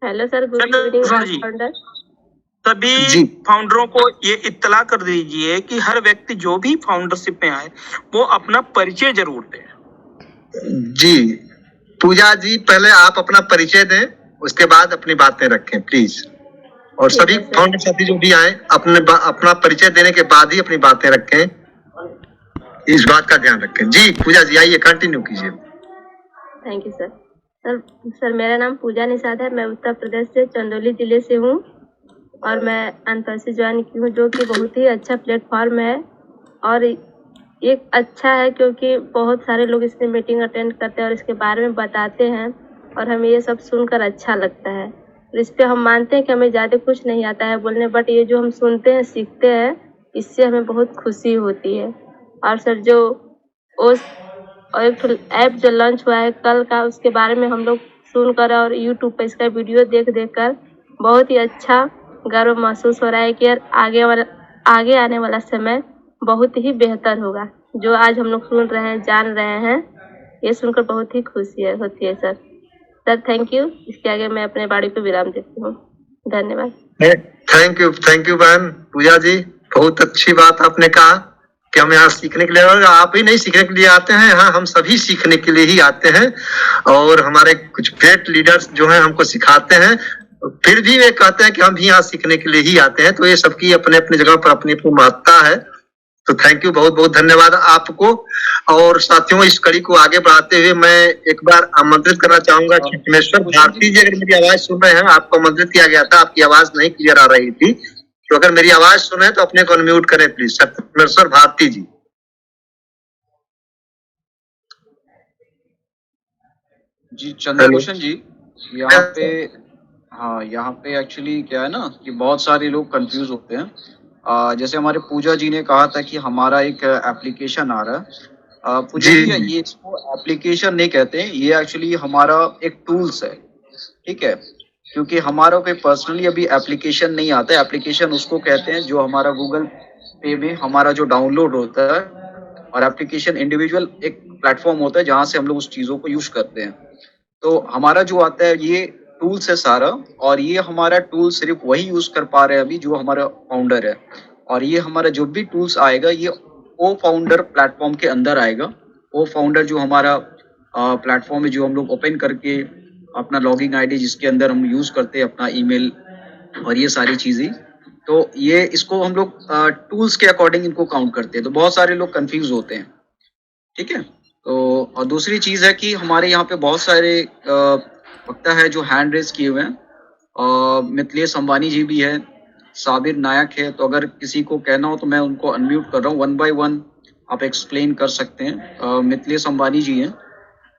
J: Hello sir, good evening founder.
F: सभी फाउंडरों को ये इत्तला कर दीजिए कि हर व्यक्ति जो भी फाउंडरशिप में आए वो अपना परिचय जरूर दे।
A: जी पूजा जी, पहले आप अपना परिचय दें, उसके बाद अपनी बातें रखें प्लीज। और
J: ठीक
A: सभी
J: है सर।
A: फाउंडर साथी जो भी आए अपना परिचय देने के बाद ही अपनी बातें रखें, इस बात का ध्यान रखें। जी पूजा जी आइए कंटिन्यू कीजिए।
J: Thank you sir. सर मेरा नाम पूजा निषाद है। मैं उत्तर प्रदेश से चंदौली जिले से हूँ और मैं अनपढ़ से ज्वाइन की हूँ, जो कि बहुत ही अच्छा प्लेटफॉर्म है और एक अच्छा है क्योंकि बहुत सारे लोग इसमें मीटिंग अटेंड करते हैं और इसके बारे में बताते हैं और हमें ये सब सुनकर अच्छा लगता है। इस पे हम मानते हैं कि हमें ज़्यादा कुछ नहीं आता है बोलने, बट ये जो हम सुनते हैं सीखते हैं इससे हमें बहुत खुशी होती है। और सर जो उस और एक ऐप जो लॉन्च हुआ है कल का, उसके बारे में हम लोग सुनकर और यूट्यूब पर इसका वीडियो देख कर बहुत ही अच्छा गर्व महसूस हो रहा है कि यार आगे आने वाला समय बहुत ही बेहतर होगा। जो आज हम लोग सुन रहे हैं, जान रहे हैं, ये सुनकर बहुत ही खुशी होती है सर। Sir thank you. इसके आगे मैं अपने बाड़ी पे विराम देती हूँ। धन्यवाद।
A: थैंक यू बहन पूजा जी, बहुत अच्छी बात आपने कहा कि हम यहाँ सीखने के लिए, और आप ही नहीं सीखने के लिए आते हैं, हाँ हम सभी सीखने के लिए ही आते हैं। और हमारे कुछ ग्रेट लीडर्स जो हैं हमको सिखाते हैं, फिर भी वे कहते हैं कि हम भी यहाँ सीखने के लिए ही आते हैं। तो ये सबकी अपने अपने जगह पर अपनी अपनी महत्ता है। तो थैंक यू, बहुत बहुत धन्यवाद आपको। और साथियों इस कड़ी को आगे बढ़ाते हुए मैं एक बार आमंत्रित करना चाहूंगा छत्मेश्वर भारती जी, अगर मेरी आवाज सुन रहे हैं, आपको आमंत्रित किया गया था, आपकी आवाज नहीं क्लियर आ रही थी, तो अगर मेरी आवाज सुने तो अपने को अनम्यूट करें प्लीज। छत्मेश्वर भारती जी।
C: जी चंद्रभूषण जी, यहाँ पे हाँ यहाँ पे एक्चुअली क्या है ना कि बहुत सारे लोग कंफ्यूज होते हैं। जैसे हमारे पूजा जी ने कहा था कि हमारा एक एप्लीकेशन आ रहा है। पूजा जी ये इसको एप्लीकेशन नहीं कहते, ये एक्चुअली हमारा एक टूल्स है, ठीक है। क्योंकि हमारा कोई पर्सनली अभी एप्लीकेशन नहीं आता है। एप्लीकेशन उसको कहते हैं जो हमारा गूगल पे में हमारा जो डाउनलोड होता है, और एप्लीकेशन इंडिविजुअल एक प्लेटफॉर्म होता है जहाँ से हम लोग उस चीज़ों को यूज करते हैं। तो हमारा जो आता है ये टूल्स है सारा, और ये हमारा टूल सिर्फ वही यूज कर पा रहे हैं अभी जो हमारा फाउंडर है। और ये हमारा जो भी टूल्स आएगा ये ओ फाउंडर प्लेटफॉर्म के अंदर आएगा। ओ फाउंडर जो हमारा प्लेटफॉर्म है, जो हम लोग ओपन करके अपना लॉगिंग आईडी जिसके अंदर हम यूज करते हैं अपना ईमेल और ये सारी चीजें, तो ये इसको हम लोग टूल्स के अकॉर्डिंग इनको काउंट करते हैं। तो बहुत सारे लोग कंफ्यूज होते हैं, ठीक है। तो और दूसरी चीज है कि हमारे यहाँ पे बहुत सारे वक्ता है जो हैंड रेज किए हुए हैं। मिथिलेश अंबानी जी भी है, साबिर नायक है। तो अगर किसी को कहना हो तो मैं उनको अनम्यूट कर रहा हूँ, 1 by 1 आप एक्सप्लेन कर सकते हैं। मिथिलेश अंबानी जी हैं,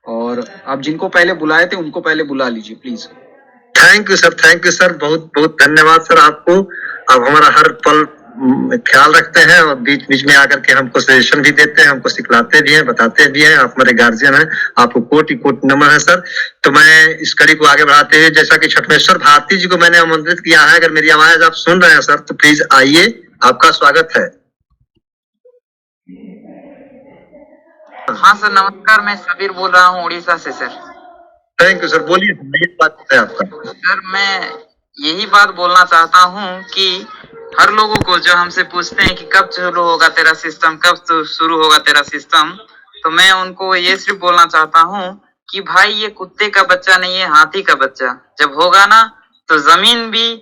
C: और आप जिनको पहले बुलाए थे उनको पहले बुला लीजिए प्लीज।
A: थैंक यू सर, बहुत बहुत धन्यवाद सर आपको। आप हमारा हर पल ख्याल रखते हैं और बीच बीच में आकर के हमको सजेशन भी देते हैं, हमको सिखलाते भी हैं, बताते भी हैं। आप हमारे गार्जियन हैं, आपको कोटि कोटि नमन है सर। तो मैं इस कड़ी को आगे बढ़ाते हुए, जैसा कि छत्मेश्वर भारती जी को मैंने आमंत्रित किया है, अगर मेरी आवाज आप सुन रहे हैं सर तो प्लीज आइए, आपका स्वागत है।
K: हाँ सर नमस्कार, मैं सबीर बोल रहा हूँ उड़ीसा से सर।
A: थैंक यू सर, बोलिए बात है आपका।
K: सर मैं यही बात बोलना चाहता हूँ कि हर लोगों को जो हमसे पूछते हैं कि कब शुरू होगा तेरा सिस्टम, कब शुरू होगा तेरा सिस्टम, तो मैं उनको ये सिर्फ बोलना चाहता हूँ कि भाई ये कुत्ते का बच्चा नहीं है, हाथी का बच्चा। जब होगा ना तो जमीन भी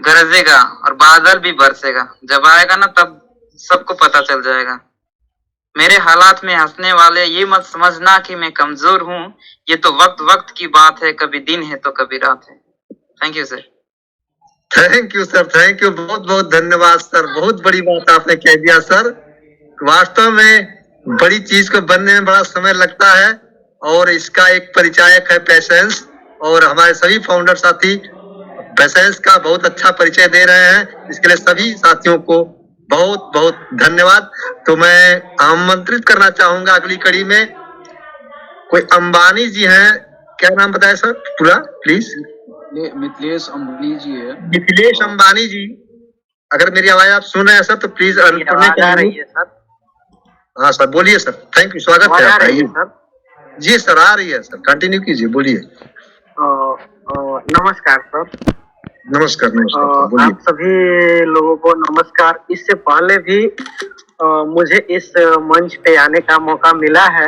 K: गरजेगा और बादल भी बरसेगा। जब आएगा ना तब सबको पता चल जाएगा। मेरे हालात में हंसने वाले ये मत समझना कि मैं कमजोर हूँ, ये तो वक्त वक्त की बात है, कभी दिन है तो कभी रात है। Thank you sir.
A: Thank you sir, thank you, बहुत बहुत धन्यवाद सर। बहुत बड़ी बात आपने कह दिया सर। वास्तव में बड़ी चीज को बनने में बड़ा समय लगता है, और इसका एक परिचायक है पेशेंस, और हमारे सभी फाउंडर साथी पेशेंस का बहुत अच्छा परिचय दे रहे हैं। इसके लिए सभी साथियों को बहुत बहुत धन्यवाद। तो मैं आमंत्रित करना चाहूंगा अगली कड़ी में, कोई अंबानी जी हैं, क्या नाम बताया सर पूरा प्लीज?
C: मिथिलेश अंबानी जी है।
A: मिथिलेश अंबानी जी, अगर मेरी आवाज आप सुन रहे हैं सर तो प्लीज
K: आ रही है सर।
A: हाँ सर बोलिए सर, थैंक यू, स्वागत है आपका। जी सर आ रही है सर, कंटिन्यू कीजिए, बोलिए।
F: नमस्कार सर।
A: नमस्कार नमस्कार,
F: आप सभी लोगों को नमस्कार। इससे पहले भी मुझे इस मंच पे आने का मौका मिला है,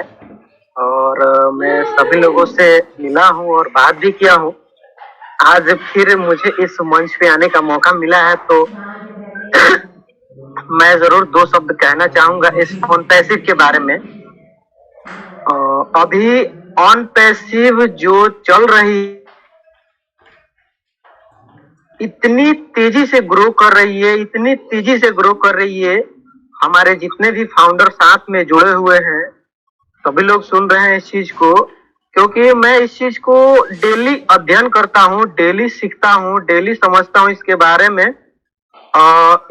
F: और मैं सभी लोगों से मिला हूँ और बात भी किया हूँ।
L: आज फिर मुझे इस मंच पे आने का मौका मिला है, तो मैं जरूर दो शब्द कहना चाहूंगा इस ऑन पैसिव के बारे में। अभी ऑन पैसिव जो चल रही, इतनी तेजी से ग्रो कर रही है, इतनी तेजी से ग्रो कर रही है। हमारे जितने भी फाउंडर साथ में जुड़े हुए हैं, सभी लोग सुन रहे हैं इस चीज को, क्योंकि मैं इस चीज को डेली अध्ययन करता हूँ, डेली सीखता हूँ, डेली समझता हूँ इसके बारे में।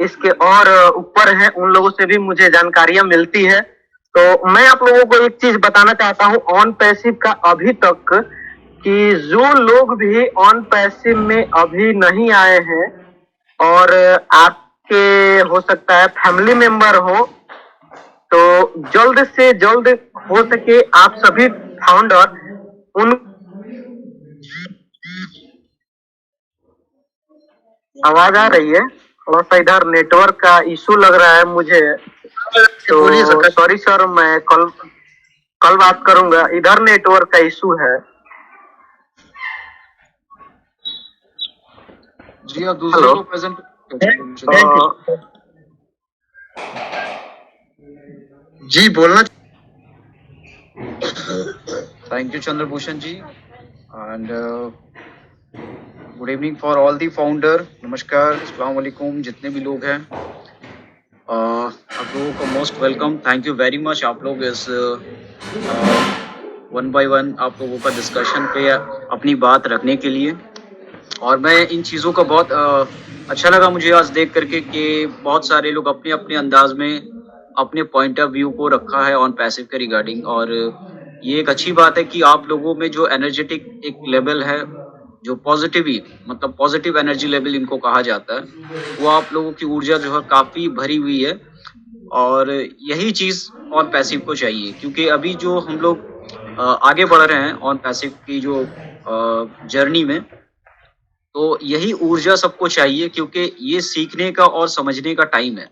L: इसके और ऊपर है, उन लोगों से भी मुझे जानकारियां मिलती है। तो मैं आप लोगों को एक चीज बताना चाहता हूँ ऑन पैसिव का अभी तक, कि जो लोग भी ऑन पैसिव में अभी नहीं आए हैं और आपके हो सकता है फैमिली मेंबर हो, तो जल्द से जल्द हो सके आप सभी फाउंडर उन आवाज आ रही है, थोड़ा सा इधर नेटवर्क का इशू लग रहा है मुझे, तो सॉरी सर, मैं कल बात करूंगा, इधर नेटवर्क का इशू है।
C: जी आप दूसरे को प्रेजेंट।
A: जी बोलना।
C: Thank you Chandrabhushan ji, and good evening for all the founder. नमस्कार, अस्सलाम वालेकुम जितने भी लोग हैं, आप लोगों को most welcome. Thank you very much. आप लोग इस वन बाय वन आप लोगों का डिस्कशन पे अपनी बात रखने के लिए, और मैं इन चीज़ों का बहुत अच्छा लगा मुझे आज देख करके कि बहुत सारे लोग अपने अपने अंदाज में अपने पॉइंट ऑफ व्यू को रखा है ऑन पैसिव के रिगार्डिंग। और ये एक अच्छी बात है कि आप लोगों में जो एनर्जेटिक एक लेवल है, जो पॉजिटिव मतलब पॉजिटिव एनर्जी लेवल इनको कहा जाता है, वो आप लोगों की ऊर्जा जो है काफ़ी भरी हुई है। और यही चीज़ ऑन पैसिव को चाहिए, क्योंकि अभी जो हम लोग आगे बढ़ रहे हैं ऑन पैसिव की जो जर्नी में, तो यही ऊर्जा सबको चाहिए, क्योंकि ये सीखने का और समझने का टाइम है।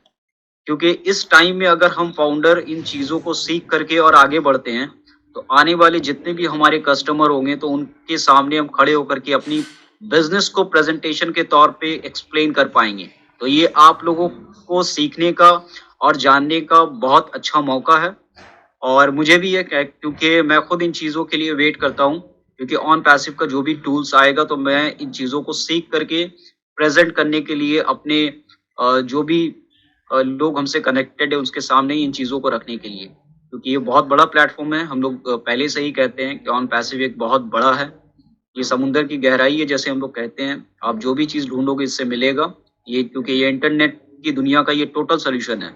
C: क्योंकि इस टाइम में अगर हम फाउंडर इन चीज़ों को सीख करके और आगे बढ़ते हैं, तो आने वाले जितने भी हमारे कस्टमर होंगे, तो उनके सामने हम खड़े होकर के अपनी बिजनेस को प्रेजेंटेशन के तौर पे एक्सप्लेन कर पाएंगे। तो ये आप लोगों को सीखने का और जानने का बहुत अच्छा मौका है। और मुझे भी ये क्योंकि मैं खुद इन चीज़ों के लिए वेट करता हूँ, क्योंकि ऑन पैसिव का जो भी टूल्स आएगा, तो मैं इन चीज़ों को सीख करके प्रेजेंट करने के लिए अपने जो भी लोग हमसे कनेक्टेड है उसके सामने इन चीज़ों को रखने के लिए, क्योंकि ये बहुत बड़ा प्लेटफॉर्म है। हम लोग पहले से ही कहते हैं कि ऑन पैसिव एक बहुत बड़ा है, ये समुंदर की गहराई है जैसे हम लोग कहते हैं। आप जो भी चीज़ ढूंढोगे इससे मिलेगा, ये क्योंकि ये इंटरनेट की दुनिया का ये टोटल सोल्यूशन है।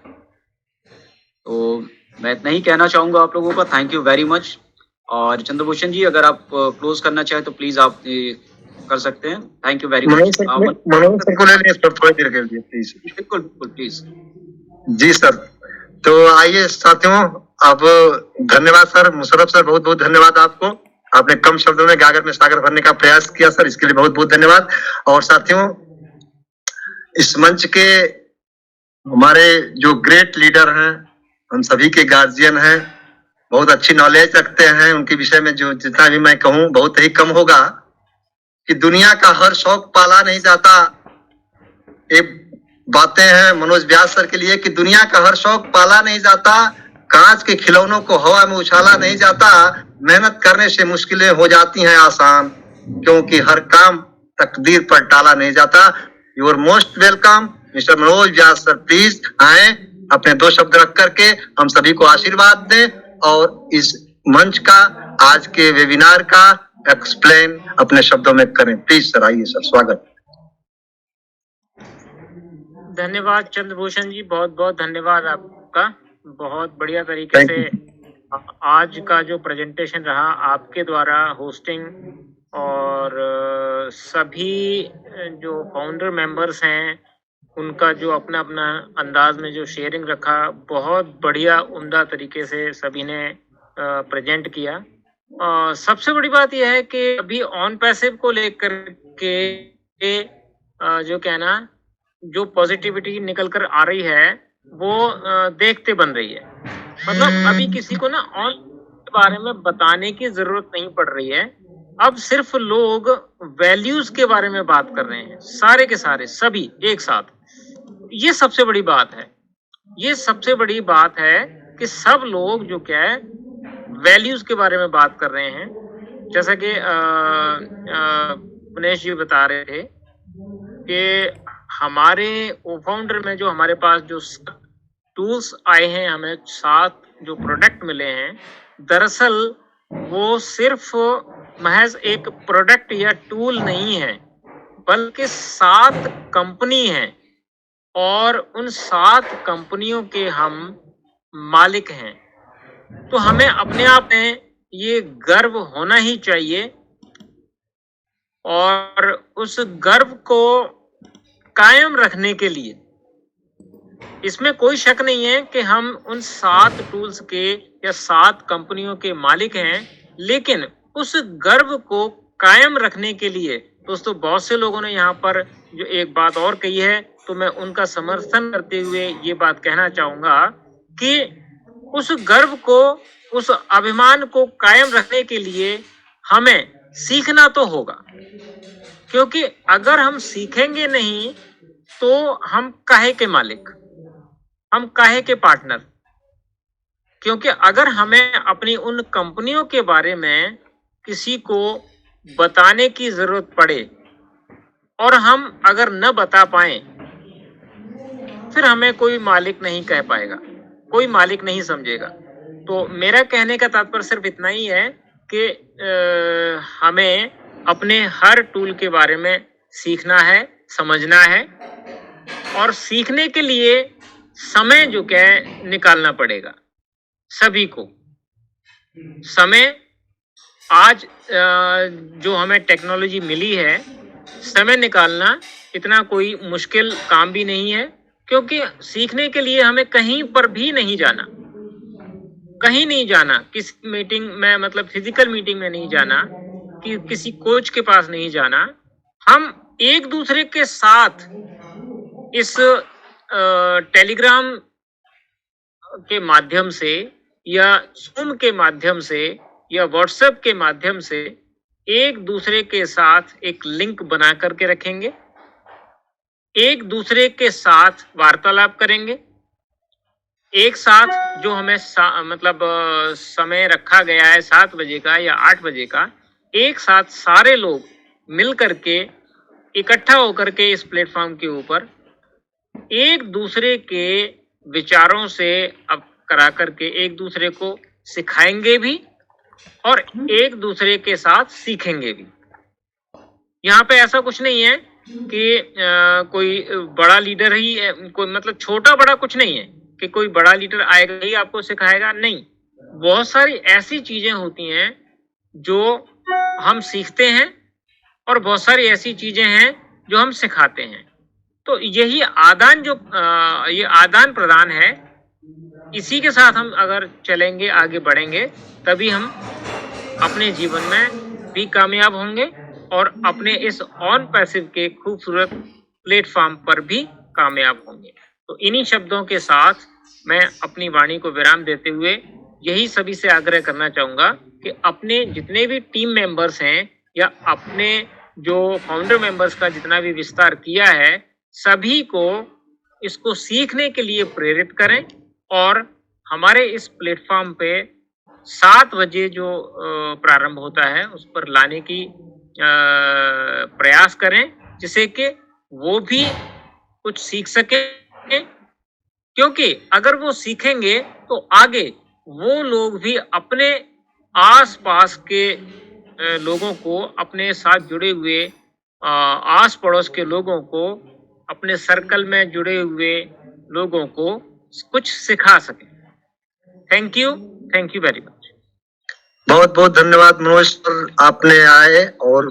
C: तो मैं इतना ही कहना चाहूँगा आप लोगों का। Thank you very much. और चंद्रभूषण जी, अगर आप क्लोज करना चाहें तो प्लीज आप कर सकते हैं। Thank you very much. बिल्कुल बिल्कुल प्लीज।
A: जी सर, तो आइए साथियों, अब धन्यवाद सर, मुशर्रफ सर, बहुत बहुत धन्यवाद आपको। आपने कम शब्दों में गागर में सागर भरने का प्रयास किया सर, इसके लिए बहुत बहुत धन्यवाद। और साथियों, इस मंच के हमारे जो ग्रेट लीडर हैं, हम सभी के गार्जियन हैं, बहुत अच्छी नॉलेज रखते हैं, उनके विषय में जो जितना भी मैं कहूँ बहुत ही कम होगा। कि दुनिया का हर शौक पाला नहीं जाता, एक बातें हैं मनोज व्यास सर के लिए, कि दुनिया का हर शौक पाला नहीं जाता, कांच के खिलौनों को हवा में उछाला नहीं जाता, मेहनत करने से मुश्किलें हो जाती हैं आसान, क्योंकि हर काम तकदीर पर टाला नहीं जाता। You are most welcome mister Manoj Vyas sir, please आए, अपने दो शब्द रख करके हम सभी को आशीर्वाद दें और इस मंच का, आज के वेबिनार का एक्सप्लेन अपने शब्दों में करें। प्लीज सर, आइए सर, स्वागत।
M: धन्यवाद चंद्रभूषण जी, बहुत बहुत धन्यवाद आपका। बहुत बढ़िया तरीके से आज का जो प्रेजेंटेशन रहा आपके द्वारा होस्टिंग, और सभी जो फाउंडर मेंबर्स हैं उनका जो अपना अपना अंदाज में जो शेयरिंग रखा, बहुत बढ़िया उम्दा तरीके से सभी ने प्रेजेंट किया। सबसे बड़ी बात यह है कि अभी ऑन पैसिव को लेकर के जो कहना, जो पॉजिटिविटी निकल कर आ रही है वो देखते बन रही है। मतलब अभी किसी को ना ऑन के बारे में बताने की जरूरत नहीं पड़ रही है, अब सिर्फ लोग वैल्यूज के बारे में बात कर रहे हैं, सारे के सारे सभी एक साथ। ये सबसे बड़ी बात है, ये सबसे बड़ी बात है कि सब लोग जो क्या है वैल्यूज के बारे में बात कर रहे हैं। जैसा कि मनीष जी बता रहे थे कि हमारे फाउंडर में जो हमारे पास जो टूल्स आए हैं, हमें 7 जो प्रोडक्ट मिले हैं, दरअसल वो सिर्फ महज एक प्रोडक्ट या टूल नहीं है, बल्कि 7 कंपनी हैं और उन 7 कंपनियों के हम मालिक हैं। तो हमें अपने आप में ये गर्व होना ही चाहिए और उस गर्व को कायम रखने के लिए इसमें कोई शक नहीं है कि हम उन 7 टूल्स के या 7 कंपनियों के मालिक हैं, लेकिन उस गर्व को कायम रखने के लिए दोस्तों बहुत से लोगों ने यहाँ पर जो एक बात और कही है, तो मैं उनका समर्थन करते हुए ये बात कहना चाहूंगा कि उस गर्व को, उस अभिमान को कायम रखने के लिए हमें सीखना तो होगा, क्योंकि अगर हम सीखेंगे नहीं तो हम काहे के मालिक, हम काहे के पार्टनर। क्योंकि अगर हमें अपनी उन कंपनियों के बारे में किसी को बताने की जरूरत पड़े और हम अगर न बता पाए, फिर हमें कोई मालिक नहीं कह पाएगा, कोई मालिक नहीं समझेगा। तो मेरा कहने का तात्पर्य सिर्फ इतना ही है कि हमें अपने हर टूल के बारे में सीखना है, समझना है और सीखने के लिए समय जो क्या है निकालना पड़ेगा सभी को। समय आज जो हमें टेक्नोलॉजी मिली है, समय निकालना इतना कोई मुश्किल काम भी नहीं है, क्योंकि सीखने के लिए हमें कहीं पर भी नहीं जाना, कहीं नहीं जाना, किसी मीटिंग में मतलब फिजिकल मीटिंग में नहीं जाना, कि किसी कोच के पास नहीं जाना। हम एक दूसरे के साथ इस टेलीग्राम के माध्यम से या जूम के माध्यम से या व्हाट्सएप के माध्यम से एक दूसरे के साथ एक लिंक बना करके रखेंगे, एक दूसरे के साथ वार्तालाप करेंगे, एक साथ जो हमें मतलब समय रखा गया है 7 बजे का या 8 बजे का, एक साथ सारे लोग मिल करके इकट्ठा होकर के इस प्लेटफॉर्म के ऊपर एक दूसरे के विचारों से अब करा करके एक दूसरे को सिखाएंगे भी और एक दूसरे के साथ सीखेंगे भी। यहाँ पे ऐसा कुछ नहीं है कि कोई बड़ा लीडर ही कोई मतलब छोटा बड़ा कुछ नहीं है कि कोई बड़ा लीडर आएगा ही आपको सिखाएगा, नहीं। बहुत सारी ऐसी चीजें होती हैं जो हम सीखते हैं और बहुत सारी ऐसी चीजें हैं जो हम सिखाते हैं। तो यही आदान जो ये आदान प्रदान है, इसी के साथ हम अगर चलेंगे, आगे बढ़ेंगे, तभी हम अपने जीवन में भी कामयाब होंगे और अपने इस ऑन पैसिव के खूबसूरत प्लेटफॉर्म पर भी कामयाब होंगे। तो इन्हीं शब्दों के साथ मैं अपनी वाणी को विराम देते हुए यही सभी से आग्रह करना चाहूंगा कि अपने जितने भी टीम मेंबर्स हैं या अपने जो फाउंडर मेंबर्स का जितना भी विस्तार किया है, सभी को इसको सीखने के लिए प्रेरित करें और हमारे इस प्लेटफॉर्म पे 7 बजे जो प्रारंभ होता है उस पर लाने की प्रयास करें, जिससे कि वो भी कुछ सीख सके। क्योंकि अगर वो सीखेंगे तो आगे वो लोग भी अपने आस-पास के लोगों को, अपने साथ जुड़े हुए आस पड़ोस के लोगों को, अपने सर्कल में जुड़े हुए लोगों को कुछ सिखा सके। Thank you very much.
A: बहुत बहुत धन्यवाद मनोज सर, आपने आए और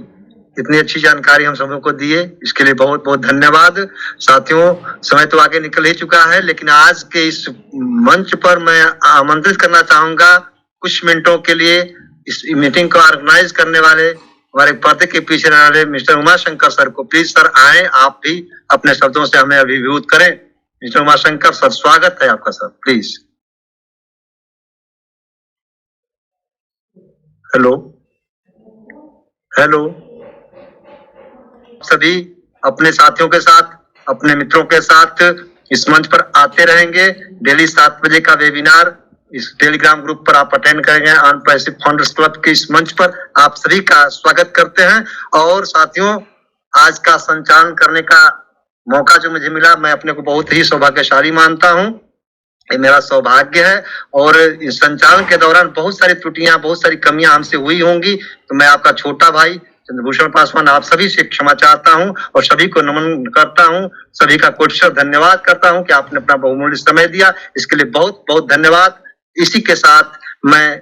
A: इतनी अच्छी जानकारी हम सबों को दिए, इसके लिए बहुत बहुत धन्यवाद। साथियों, समय तो आगे निकल ही चुका है, लेकिन आज के इस मंच पर मैं आमंत्रित करना चाहूंगा कुछ मिनटों के लिए इस मीटिंग को ऑर्गेनाइज करने वाले, हमारे पर्दे के पीछे रहने वाले मिस्टर उमाशंकर सर को। प्लीज सर आए, आप भी अपने शब्दों से हमें अभिभूत करें। मिस्टर उमाशंकर सर, स्वागत है आपका सर, प्लीज। हेलो। हेलो, सभी अपने साथियों के साथ, अपने मित्रों के साथ इस मंच पर आते रहेंगे। डेली 7 बजे का वेबिनार इस टेलीग्राम ग्रुप पर आप अटेंड करेंगे। अनपैसिव फाउंडर्स क्लब के इस मंच पर आप सभी का स्वागत करते हैं। और साथियों, आज का संचालन करने का मौका जो मुझे मिला, मैं अपने को बहुत ही सौभाग्यशाली मानता हूं। ये मेरा सौभाग्य है। और इस संचालन के दौरान बहुत सारी त्रुटियां, बहुत सारी कमियां हमसे हुई होंगी, तो मैं आपका छोटा भाई चंद्रभूषण पासवान आप सभी से क्षमा चाहता हूं और सभी को नमन करता हूं। सभी का कोटि धन्यवाद करता हूं कि आपने अपना बहुमूल्य समय दिया, इसके लिए बहुत बहुत धन्यवाद। इसी के साथ मैं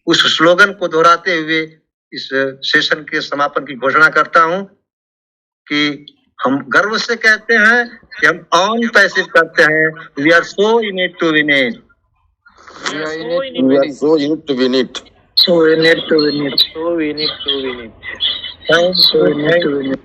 A: उस स्लोगन को दोहराते हुए इस सेशन के समापन की घोषणा करता हूं कि हम गर्व से कहते हैं कि हम ऑन पैसिव करते हैं। We are so in it to win it.
L: We are so in it to win it.
I: So we need to win it.
L: So we need to win it.
I: So we need to win it.